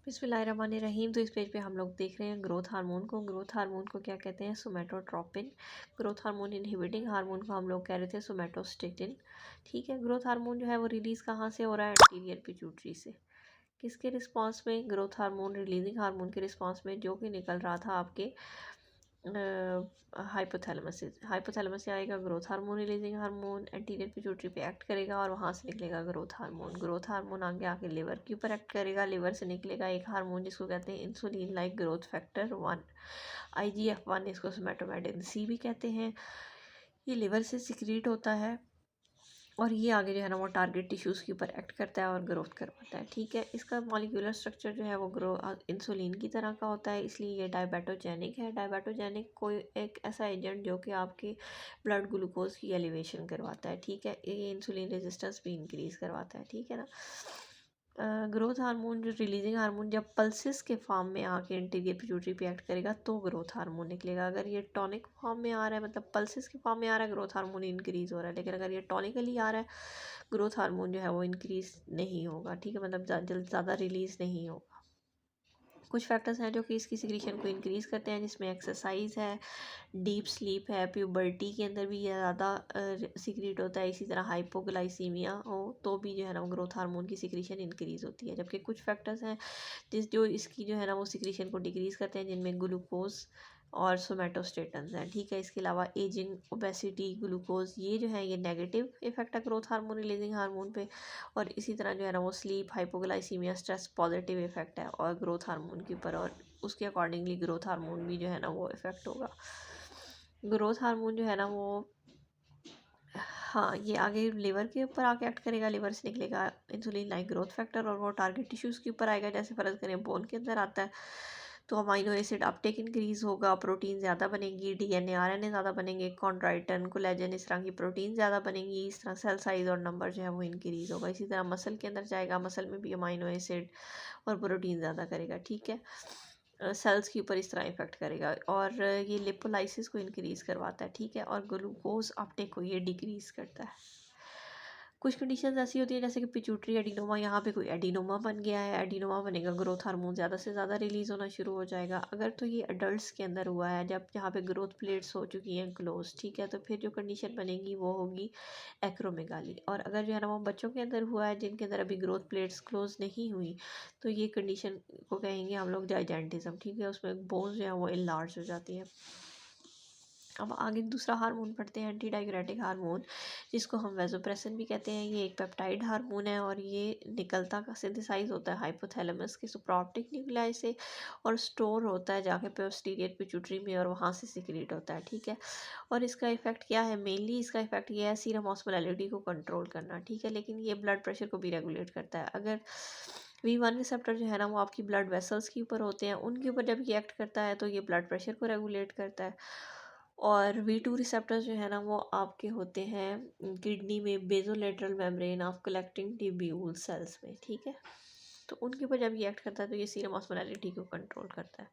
बिस्मिल्लाहिर्रहमानिर्रहीम। तो इस पेज पे हम लोग देख रहे हैं ग्रोथ हार्मोन को। ग्रोथ हार्मोन को क्या कहते हैं? Somatotropin. Growth hormone inhibiting hormone को हम लोग कह रहे थे सोमेटोस्टेटिन। ठीक है, ग्रोथ हार्मोन जो है वो रिलीज़ कहाँ से हो रहा है? एंटीरियर पिट्यूटरी से। किसके रिस्पांस में? ग्रोथ हार्मोन रिलीजिंग हार्मोन के रिस्पांस में, जो कि निकल रहा था आपके हाइपोथैलेमस से। हाइपोथैलेमस से आएगा growth hormone releasing hormone, anterior pituitary पे एक्ट करेगा और वहाँ से निकलेगा ग्रोथ हार्मोन। ग्रोथ हार्मोन आगे आके लिवर के ऊपर एक्ट करेगा, लिवर से निकलेगा एक हार्मोन जिसको कहते हैं insulin like growth factor 1, IGF-1, इसको सोमेटोमेटिन सी भी कहते हैं। ये लिवर से सिक्रीट होता है और ये आगे जो है ना वो टारगेट टिश्यूज़ के ऊपर एक्ट करता है और ग्रोथ करवाता है। ठीक है, इसका मॉलिक्यूलर स्ट्रक्चर जो है वो इंसुलिन की तरह का होता है, इसलिए ये डायबेटोजेनिक है। डायबेटोजेनिक कोई एक ऐसा एजेंट जो कि आपके ब्लड ग्लूकोज की एलिवेशन करवाता है। ठीक है, ये इंसुलिन रेजिस्टेंस भी इंक्रीज़ करवाता है। ठीक है ना। ग्रोथ हार्मोन जो रिलीजिंग हार्मोन जब पल्सेस के फॉर्म में आके इंटीरियर पिट्यूटरी पे एक्ट करेगा तो ग्रोथ हार्मोन निकलेगा। अगर ये टॉनिक फॉर्म में आ रहा है, मतलब पल्सेस के फॉर्म में आ रहा है, ग्रोथ हार्मोन इंक्रीज हो रहा है। लेकिन अगर ये टॉनिकली आ रहा है, ग्रोथ हार्मोन जो है वो इंक्रीज नहीं होगा। ठीक है, मतलब ज़्यादा रिलीज नहीं होगा। कुछ फैक्टर्स हैं जो कि इसकी सिक्रीशन को इंक्रीज़ करते हैं, जिसमें एक्सरसाइज है, डीप स्लीप है, प्यूबर्टी के अंदर भी ये ज़्यादा सिक्रीट होता है। इसी तरह हाइपोग्लाइसीमिया हो तो भी जो है ना वो ग्रोथ हार्मोन की सिक्रीशन इंक्रीज़ होती है। जबकि कुछ फैक्टर्स हैं जो इसकी जो है ना वो सिक्रीशन को डिक्रीज़ करते हैं, जिनमें ग्लूकोज और सोमेटोस्टेटन्स हैं। ठीक है, इसके अलावा एजिंग, ओबेसिटी, ग्लूकोज, ये जो है ये नेगेटिव इफेक्ट है ग्रोथ हार्मोन रिलीजिंग हार्मोन पे। और इसी तरह जो है ना वो sleep, hypoglycaemia, stress positive effect है और ग्रोथ हार्मोन के ऊपर, और उसके अकॉर्डिंगली ग्रोथ हार्मोन भी जो है ना वो इफेक्ट होगा। ग्रोथ हार्मोन जो है ना वो, हाँ, ये आगे लिवर के ऊपर आके एक्ट करेगा, लिवर से निकलेगा इंसुलिन लाइक ग्रोथ फैक्टर और वो टारगेट टिश्यूज़ के ऊपर आएगा। जैसे फ़र्ज़ करें बोन के अंदर आता है तो अमाइनो एसिड अपटेक इंक्रीज़ होगा, प्रोटीन ज़्यादा बनेगी, DNA RNA ज़्यादा बनेंगे, कॉन्ड्राइटन, कोलेजन, इस तरह की प्रोटीन ज़्यादा बनेंगी। इस तरह सेल साइज़ और नंबर जो है वो इंक्रीज़ होगा। इसी तरह मसल के अंदर जाएगा, मसल में भी अमाइनो एसिड और प्रोटीन ज़्यादा करेगा। ठीक है, सेल्स के ऊपर इस तरह इफेक्ट करेगा और ये लिपोलाइसिस को इंक्रीज़ करवाता है। ठीक है, और ग्लूकोज अपटेक को ये डिक्रीज़ करता है। कुछ कंडीशंस ऐसी होती है जैसे कि पिट्यूटरी एडिनोमा, यहाँ पे कोई एडिनोमा बन गया है, एडिनोमा बनेगा, ग्रोथ हार्मोन ज़्यादा से ज़्यादा रिलीज़ होना शुरू हो जाएगा। अगर तो ये अडल्ट्स के अंदर हुआ है, जब यहाँ पे ग्रोथ प्लेट्स हो चुकी हैं क्लोज, ठीक है, तो फिर जो कंडीशन बनेगी वो होगी एक्रोमेगाली। और अगर जो है ना वो बच्चों के अंदर हुआ है जिनके अंदर अभी ग्रोथ प्लेट्स क्लोज नहीं हुई, तो ये कंडीशन को कहेंगे हम लोग जाइजेंटिज्म। ठीक है, उसमें बोन्स जो है वो इनलार्ज हो जाती है। अब आगे दूसरा हार्मोन पढ़ते हैं, एंटी डाययूरेटिक हार्मोन, जिसको हम वेसोप्रेसिन भी कहते हैं। ये एक पेप्टाइड हार्मोन है और ये निकलता का सिंथेसाइज होता है हाइपोथैलेमस के सुप्राऑप्टिक न्यूक्लियाई से और स्टोर होता है जाके पोस्टीरियर पिट्यूटरी में और वहाँ से सिक्रीट होता है। ठीक है, और इसका इफेक्ट क्या है? मेनली इसका इफेक्ट ये है सीरम ऑस्मोलैरिटी को कंट्रोल करना। ठीक है, लेकिन ये ब्लड प्रेशर को भी रेगुलेट करता है। अगर V1 रिसेप्टर जो है ना वो आपकी ब्लड वेसल्स के ऊपर होते हैं, उनके ऊपर जब ये एक्ट करता है तो ये ब्लड प्रेशर को रेगुलेट करता है। और V2 रिसेप्टर्स जो है ना वो आपके होते हैं किडनी में basolateral membrane of collecting tubule cells में। ठीक है, तो उनके ऊपर जब ये एक्ट करता है तो ये सीरम ऑस्मोलैरिटी को कंट्रोल करता है।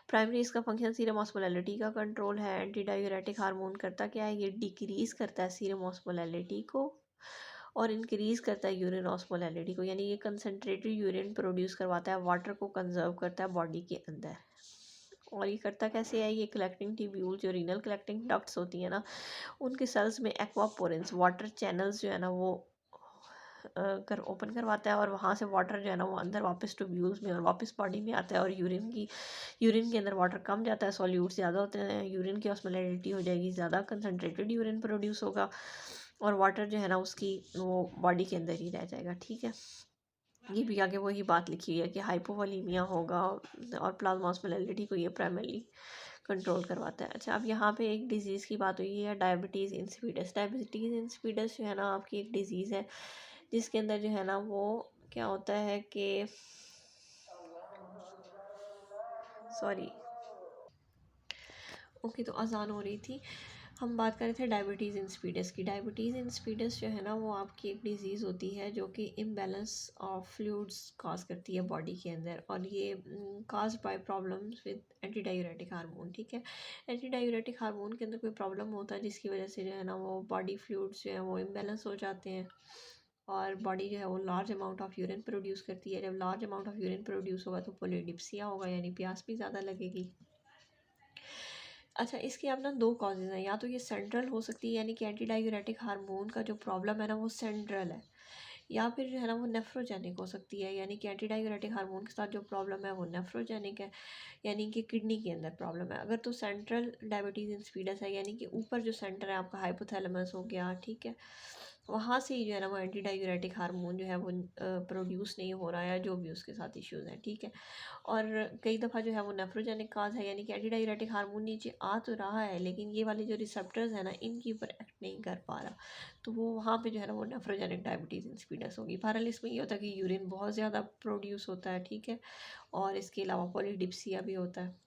प्राइमरी इसका फंक्शन सीरम ऑस्मोलैरिटी का कंट्रोल है। एंटी डाययूरेटिक हार्मोन करता क्या है? ये डिक्रीज करता है सीरम ऑस्मोलैरिटी को और इंक्रीज करता है यूरिन ऑस्मोलैरिटी को, यानी ये कंसनट्रेटेड यूरिन प्रोड्यूस करवाता है, वाटर को कंजर्व करता है बॉडी के अंदर। और ये करता कैसे है? ये कलेक्टिंग ट्यूब्यूल, जो रीनल कलेक्टिंग डक्ट्स होती है ना, उनके सेल्स में एक्वापोरेंस, वाटर चैनल्स जो है ना वो कर ओपन करवाता है और वहाँ से वाटर जो है ना वो अंदर वापस ट्यूब्यूल्स में और वापस बॉडी में आता है। और यूरिन के अंदर वाटर कम जाता है, सॉल्यूट ज़्यादा होते हैं, यूरिन की ऑस्मोलैरिटी हो जाएगी ज़्यादा, कंसनट्रेटेड यूरिन प्रोड्यूस होगा और वाटर जो है ना उसकी वो बॉडी के अंदर ही रह जाएगा। ठीक है, ये भी आगे वही बात लिखी हुई है कि हाइपोवोलीमिया होगा और प्लाज्मा ऑस्मोलैरिटी को ये प्राइमरली कंट्रोल करवाता है। अच्छा, अब यहाँ पे एक डिजीज़ की बात हुई है, डायबिटीज़ इंसिपिडस। डायबिटीज़ इंसिपिडस जो है ना आपकी एक डिजीज़ है जिसके अंदर जो है ना वो क्या होता है कि, सॉरी, ओके, तो अजान हो रही थी। हम बात कर रहे थे डायबिटीज़ इंसिपिडस की। डायबिटीज़ इंसिपिडस जो है ना वो आपकी एक डिज़ीज़ होती है जो कि इम्बैलेंस ऑफ फ्लूइड्स कॉज करती है बॉडी के अंदर, और ये cause by problems with anti diuretic hormone. ठीक है, एंटी डाययूरेटिक हार्मोन के अंदर कोई प्रॉब्लम होता है जिसकी वजह से जो है ना वो बॉडी फ्लूइड्स जो है वो इम्बैलेंस हो जाते हैं और बॉडी जो है वो large amount of urine produce करती है। जब large amount of urine produce होगा तो पोलिडिप्सिया होगा, यानी प्यास भी ज़्यादा लगेगी। अच्छा, इसके अब ना दो कॉजेज़ हैं, या तो ये सेंट्रल हो सकती है यानी कि एंटी डायूरेटिक हार्मोन का जो प्रॉब्लम है ना वो सेंट्रल है, या फिर जो है ना वो नेफ्रोजेनिक हो सकती है, यानी कि एंटी डायूरेटिक हार्मोन के साथ जो प्रॉब्लम है वो नेफ्रोजेनिक है, यानी कि किडनी के अंदर प्रॉब्लम है। अगर तो सेंट्रल डायबिटीज़ इंसिपिडस है, यानी कि ऊपर जो सेंटर है आपका हाइपोथैलेमस हो गया, ठीक है, वहाँ से ही जो है ना वो एंटी डायूरेटिक हार्मोन जो है वो प्रोड्यूस नहीं हो रहा है, जो भी उसके साथ इश्यूज़ हैं, ठीक है। और कई दफ़ा जो है वो नेफ्रोजेनिक काज है, यानी कि एंटी डायूरेटिक हार्मोन नीचे आ तो रहा है लेकिन ये वाले जो रिसेप्टर्स हैं ना इनके ऊपर एक्ट नहीं कर पा रहा, तो वो वहाँ पे जो है ना वो नेफ्रोजेनिक डायबिटीज़ इंसिपिडस होगी। बहरहाल इसमें ये होता है कि यूरिन बहुत ज़्यादा प्रोड्यूस होता है, ठीक है, और इसके अलावा पॉलीडिप्सिया भी होता है।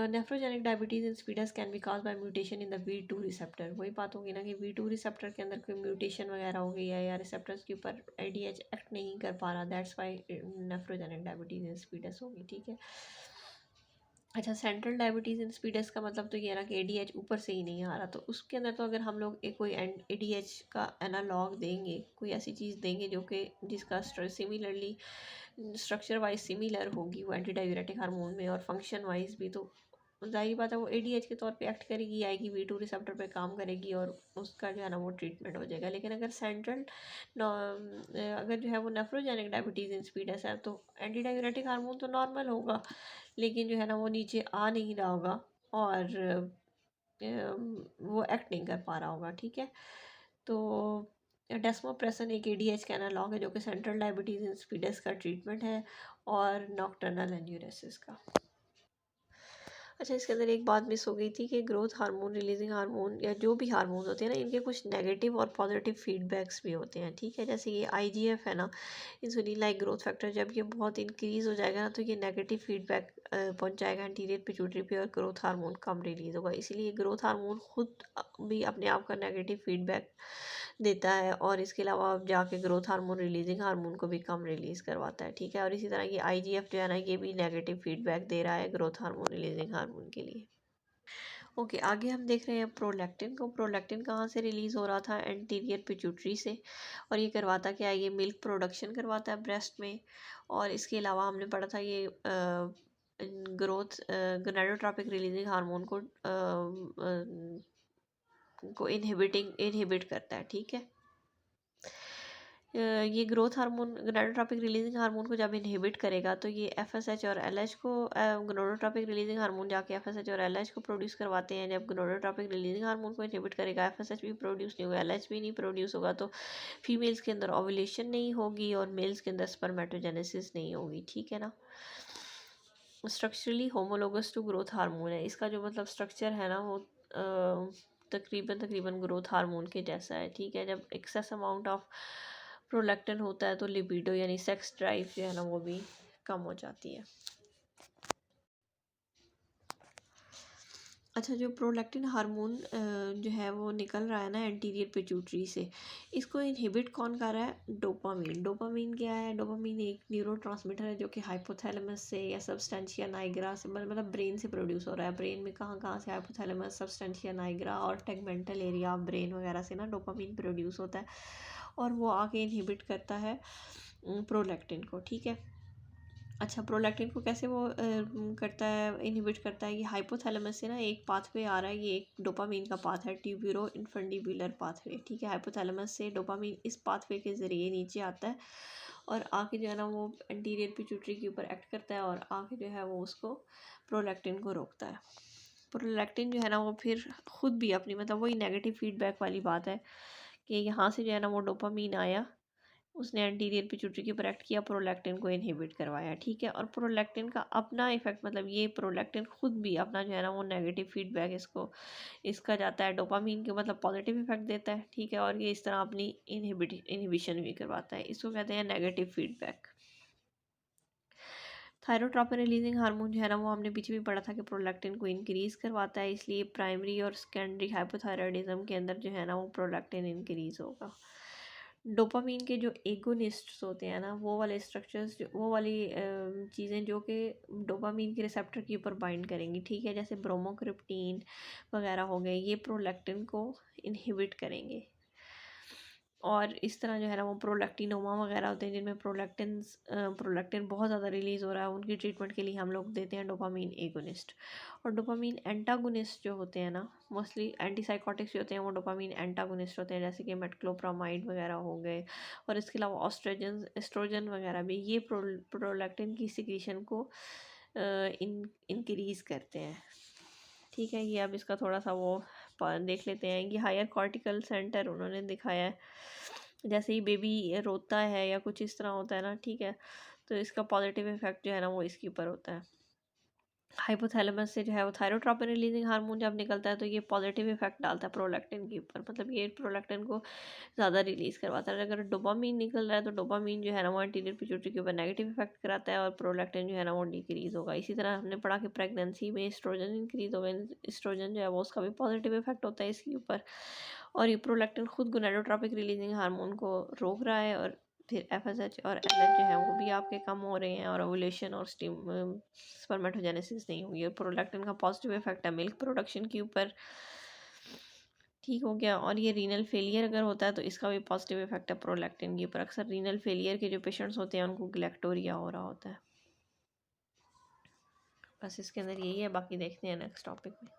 Nephrogenic diabetes insipidus can be cause by mutation in the V2 receptor. वही बात होगी ना कि V2 रिसेप्टर के अंदर कोई म्यूटेशन वगैरह हो गई है या रिसेप्टर्स के ऊपर ADH एक्ट नहीं कर पा रहा, that's why nephrogenic diabetes insipidus होगी, ठीक है। अच्छा, सेंट्रल डायबिटीज़ इंसिपिडस का मतलब तो ये है ना कि ADH ऊपर से ही नहीं आ रहा, तो उसके अंदर तो अगर हम लोग एक कोई ADH का एनालॉग देंगे, कोई ऐसी चीज़ देंगे जो कि जिसका सिमिलरली स्ट्रक्चर वाइज सिमिलर होगी वो एंटी डायूरेटिक हार्मोन में और फंक्शन वाइज भी, तो जाहिर बात है वो ADH के तौर पे एक्ट करेगी, आएगी V2 रिसेप्टर पे काम करेगी और उसका जो है ना वो ट्रीटमेंट हो जाएगा। लेकिन अगर सेंट्रल अगर जो है वो नेफ्रोजेनिक डायबिटीज़ इंसिपिडस है तो एंटी डायूरेटिक हार्मोन तो नॉर्मल होगा लेकिन जो है ना वो नीचे आ नहीं रहा होगा और वो एक्ट नहीं कर पा रहा होगा, ठीक है। तो डेस्मोप्रेसन एक ADH का एनालॉग है जो कि सेंट्रल डायबिटीज़ इंसिपिडस का ट्रीटमेंट है और नॉक्टर्नल एन्यूरेसिस का। अच्छा, इसके अंदर एक बात मिस हो गई थी कि ग्रोथ हार्मोन, रिलीजिंग हार्मोन या जो भी हार्मोन्स होते हैं ना इनके कुछ नेगेटिव और पॉजिटिव फीडबैक्स भी होते हैं, ठीक है। जैसे ये IGF है ना, इंसुलिन लाइक ग्रोथ फैक्टर, जब ये बहुत इंक्रीज़ हो जाएगा ना तो ये नेगेटिव फीडबैक पहुंचाएगा एंटीरियर पिट्यूटरी पे और ग्रोथ हार्मोन कम रिलीज़ होगा। इसीलिए ग्रोथ हार्मोन खुद भी अपने आप का नेगेटिव फीडबैक देता है और इसके अलावा अब जाके ग्रोथ हार्मोन रिलीजिंग हार्मोन को भी कम रिलीज़ करवाता है, ठीक है। और इसी तरह की IGF जो है ना ये भी नेगेटिव फीडबैक दे रहा है ग्रोथ हार्मोन रिलीजिंग हार्मोन के लिए। ओके, आगे हम देख रहे हैं प्रोलैक्टिन को। प्रोलैक्टिन कहाँ से रिलीज़ हो रहा था? एंटीरियर पिट्यूटरी से, और ये करवाता क्या है? ये मिल्क प्रोडक्शन करवाता है ब्रेस्ट में। और इसके अलावा हमने पढ़ा था ये ग्रोथ गोनाडोट्रोपिक रिलीजिंग हार्मोन को इनहिबिट करता है, ठीक है। ये growth hormone gonadotropic releasing hormone को जब इनहिबिट करेगा तो ये FSH और LH को, गोनाडोट्रोपिक रिलीजिंग हार्मोन जाके FSH और LH को प्रोड्यूस करवाते हैं। जब गोनाडोट्रोपिक रिलीजिंग हार्मोन को इनहिबिट करेगा FSH भी प्रोड्यूस नहीं होगा, LH भी नहीं प्रोड्यूस होगा, तो फीमेल्स के अंदर ओव्यूलेशन नहीं होगी और मेल्स के अंदर स्पर्मेटोजेनेसिस नहीं होगी, ठीक है ना। Structurally homologous to growth hormone है, इसका जो मतलब स्ट्रक्चर है ना वो तकरीबन तकरीबन ग्रोथ हार्मोन के जैसा है, ठीक है। जब एक्सेस अमाउंट ऑफ प्रोलैक्टिन होता है तो लिबिडो यानी सेक्स ड्राइव जो है ना वो भी कम हो जाती है। अच्छा, जो प्रोलैक्टिन हार्मोन जो है वो निकल रहा है ना एंटीरियर पिट्यूटरी से, इसको इनहिबिट कौन कर रहा है? डोपामीन। डोपामीन क्या है? डोपामीन एक न्यूरोट्रांसमीटर है जो कि हाइपोथैलेमस से या सबस्टेंशिया नाइग्रा से, मतलब ब्रेन से प्रोड्यूस हो रहा है। ब्रेन में कहाँ कहाँ से? हाइपोथैलेमस, सबस्टेंशिया नाइग्रा और टेगमेंटल एरिया ऑफ ब्रेन वगैरह से ना डोपामीन प्रोड्यूस होता है और वो आके इनहिबिट करता है प्रोलैक्टिन को, ठीक है। अच्छा, प्रोलैक्टिन को कैसे वो करता है, इनहिबिट करता है? ये हाइपोथैलेमस से ना एक पाथवे आ रहा है, ये एक डोपामीन का पाथ है, ट्यूब्यूरो इन्फंडिबुलर पाथवे, ठीक है। हाइपोथैलेमस से डोपामीन इस पाथवे के ज़रिए नीचे आता है और आके जो है ना वो एंटीरियर पिट्यूटरी के ऊपर एक्ट करता है और आके जो है वो उसको प्रोलैक्टिन को रोकता है। प्रोलैक्टिन जो है ना वो फिर खुद भी अपनी, मतलब वही नेगेटिव फीडबैक वाली बात है कि यहाँ से जो है ना वो डोपामीन आया, उसने एंटीरियर पिट्यूटरी के ऊपर एक्ट किया, प्रोलैक्टिन को इनहिबिट करवाया, ठीक है। और प्रोलैक्टिन का अपना इफेक्ट, मतलब ये प्रोलैक्टिन खुद भी अपना जो है ना वो नेगेटिव फीडबैक इसका जाता है डोपामीन के, मतलब पॉजिटिव इफेक्ट देता है, ठीक है। और ये इस तरह अपनी इनहिबिशन भी करवाता है, इसको कहते हैं negative feedback. Thyrotropin releasing hormone जो है ना वो हमने पीछे भी पढ़ा था कि प्रोलैक्टिन को इंक्रीज़ करवाता है, इसलिए प्राइमरी और सेकेंडरी हाइपोथायरॉयडिज्म के अंदर जो है ना वो प्रोलैक्टिन इंक्रीज़ होगा। डोपामीन के जो एगोनिस्ट्स होते हैं ना, वो वाले स्ट्रक्चर्स, वो वाली चीज़ें जो कि डोपामीन के रिसेप्टर के ऊपर बाइंड करेंगी, ठीक है, जैसे ब्रोमोक्रिप्टीन वगैरह हो गए, ये प्रोलैक्टिन को इनहिबिट करेंगे। और इस तरह जो है ना वो प्रोलैक्टिनोमा वगैरह होते हैं जिनमें प्रोलैक्टिन बहुत ज़्यादा रिलीज़ हो रहा है, उनकी ट्रीटमेंट के लिए हम लोग देते हैं डोपामीन एगोनिस्ट। और डोपामीन एंटागोनिस्ट जो होते हैं ना, मोस्टली एंटीसाइकोटिक्स जो होते हैं वो डोपामीन एंटागोनिस्ट होते हैं, जैसे कि मेटक्लोप्रामाइड वगैरह हो गए। और इसके अलावा ऑस्ट्रोजन एस्ट्रोजन वगैरह भी, ये प्रोलैक्टिन की सिक्रीशन को इंक्रीज़ करते हैं। ठीक है, ये अब इसका थोड़ा सा वो देख लेते हैं। ये हायर कॉर्टिकल सेंटर उन्होंने दिखाया है, जैसे ही बेबी रोता है या कुछ इस तरह होता है ना, ठीक है, तो इसका पॉजिटिव इफेक्ट जो है ना वो इसके ऊपर होता है। हाइपोथैलेमस से जो है वो थायरोट्रोपिन रिलीजिंग हार्मोन जब निकलता है तो ये पॉजिटिव इफेक्ट डालता है प्रोलैक्टिन के ऊपर, मतलब ये प्रोलैक्टिन को ज़्यादा रिलीज़ करवाता है। अगर डोपामीन निकल रहा है तो डोपामीन जो है ना वो एंटीरियर पिट्यूटरी के ऊपर नेगेटिव इफेक्ट कराता है और प्रोलैक्टिन जो है ना वो डिक्रीज़ होगा। इसी तरह हमने पढ़ा कि प्रेगनेंसी में एस्ट्रोजन इंक्रीज़ होगा, एस्ट्रोजन जो है वो उसका भी पॉजिटिव इफेक्ट होता है इसके ऊपर। और ये प्रोलैक्टिन खुद गोनाडोट्रोपिक रिलीजिंग हार्मोन को रोक रहा है, और फिर एफएसएच और एलएच जो है वो भी आपके कम हो रहे हैं, और ओवुलेशन और स्पर्मेटोजेनेसिस नहीं हुई है। प्रोलैक्टिन का पॉजिटिव इफेक्ट है मिल्क प्रोडक्शन के ऊपर। ठीक हो गया। और ये रीनल फेलियर अगर होता है तो इसका भी पॉजिटिव इफेक्ट है प्रोलैक्टिन के ऊपर। अक्सर रीनल फेलियर के जो पेशेंट्स होते हैं उनको गैलेक्टोरिया हो रहा होता है। बस इसके अंदर यही है, बाकी देखते हैं नेक्स्ट टॉपिक में।